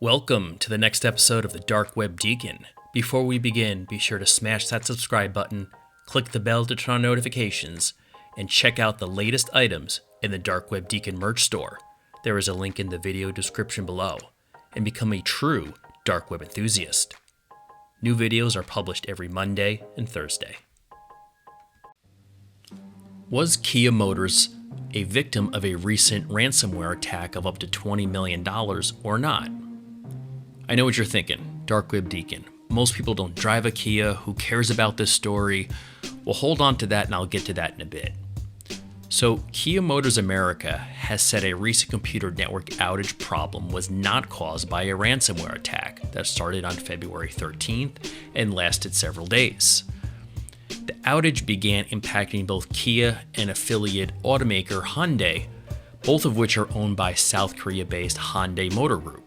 Welcome to the next episode of the Dark Web Deacon. Before we begin, be sure to smash that subscribe button, click the bell to turn on notifications, and check out the latest items in the Dark Web Deacon merch store. There is a link in the video description below, and become a true Dark Web enthusiast. New videos are published every Monday and Thursday. Was Kia Motors a victim of a recent ransomware attack of up to $20 million or not? I know what you're thinking, Dark Web Deacon. Most people don't drive a Kia. Who cares about this story? Well, hold on to that and I'll get to that in a bit. So, Kia Motors America has said a recent computer network outage problem was not caused by a ransomware attack that started on February 13th and lasted several days. The outage began impacting both Kia and affiliate automaker Hyundai, both of which are owned by South Korea-based Hyundai Motor Group.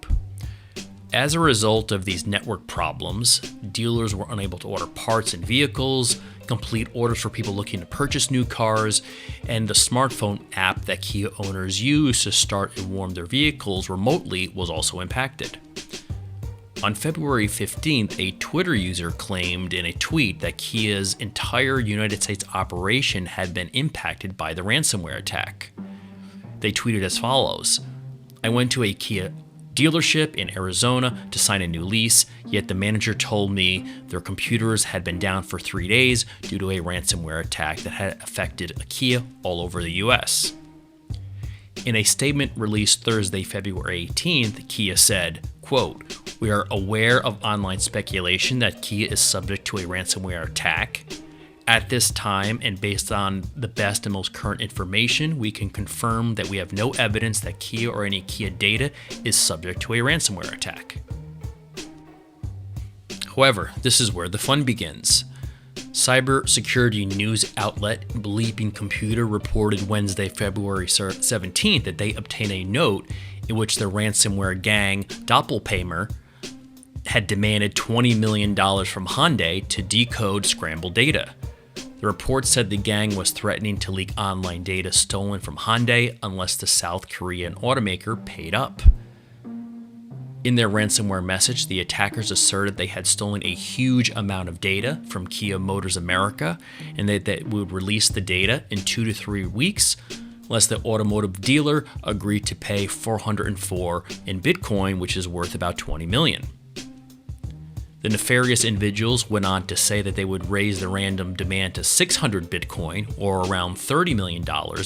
As a result of these network problems, dealers were unable to order parts and vehicles, complete orders for people looking to purchase new cars, and the smartphone app that Kia owners use to start and warm their vehicles remotely was also impacted. On February 15th, a Twitter user claimed in a tweet that Kia's entire United States operation had been impacted by the ransomware attack. They tweeted as follows: "I went to a Kia dealership in Arizona to sign a new lease, yet the manager told me their computers had been down for 3 days due to a ransomware attack that had affected a Kia all over the US. In a statement released Thursday, February 18th, Kia said, quote, "We are aware of online speculation that Kia is subject to a ransomware attack. At this time, and based on the best and most current information, we can confirm that we have no evidence that Kia or any Kia data is subject to a ransomware attack." However, this is where the fun begins. Cybersecurity news outlet Bleeping Computer reported Wednesday, February 17th that they obtained a note in which the ransomware gang Doppelpaymer had demanded $20 million from Hyundai to decode scrambled data. The report said the gang was threatening to leak online data stolen from Hyundai unless the South Korean automaker paid up. In their ransomware message, the attackers asserted they had stolen a huge amount of data from Kia Motors America and that they would release the data in 2 to 3 weeks unless the automotive dealer agreed to pay $404 in Bitcoin, which is worth about $20 million. The nefarious individuals went on to say that they would raise the random demand to 600 Bitcoin, or around $30 million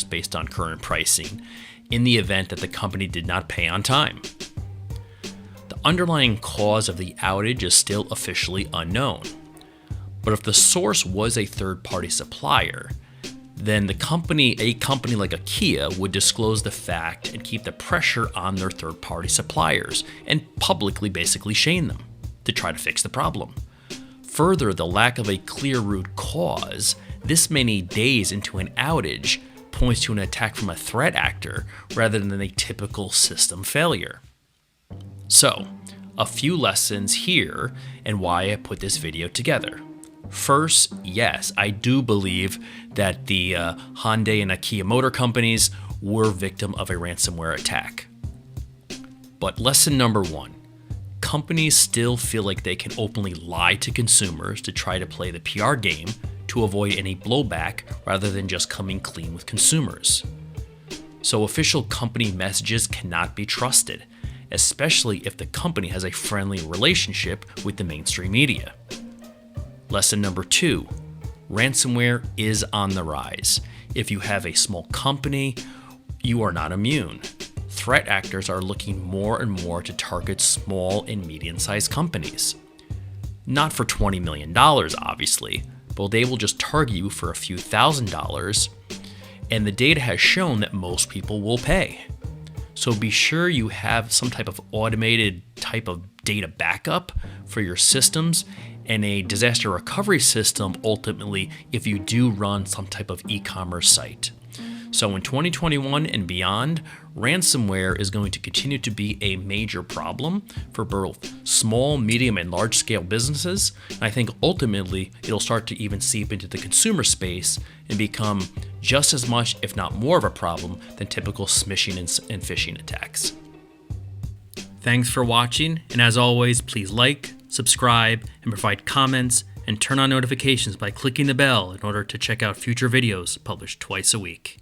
based on current pricing, in the event that the company did not pay on time. The underlying cause of the outage is still officially unknown. But if the source was a third-party supplier, then a company like a Kia would disclose the fact and keep the pressure on their third-party suppliers and publicly basically shame them to try to fix the problem. Further, the lack of a clear root cause this many days into an outage points to an attack from a threat actor rather than a typical system failure. So, a few lessons here and why I put this video together. First, yes, I do believe that the Hyundai and Kia motor companies were victim of a ransomware attack. But lesson number one: companies still feel like they can openly lie to consumers to try to play the PR game to avoid any blowback rather than just coming clean with consumers. So official company messages cannot be trusted, especially if the company has a friendly relationship with the mainstream media. Lesson number two: ransomware is on the rise. If you have a small company, you are not immune. Threat actors are looking more and more to target small and medium-sized companies. Not for $20 million, obviously, but they will just target you for a few $1,000s, and the data has shown that most people will pay. So be sure you have some type of automated type of data backup for your systems and a disaster recovery system ultimately if you do run some type of e-commerce site. So in 2021 and beyond, ransomware is going to continue to be a major problem for both small, medium, and large-scale businesses. And I think ultimately it'll start to even seep into the consumer space and become just as much, if not more of a problem than typical smishing and phishing attacks. Thanks for watching, and as always, please like, subscribe, and provide comments, and turn on notifications by clicking the bell in order to check out future videos published twice a week.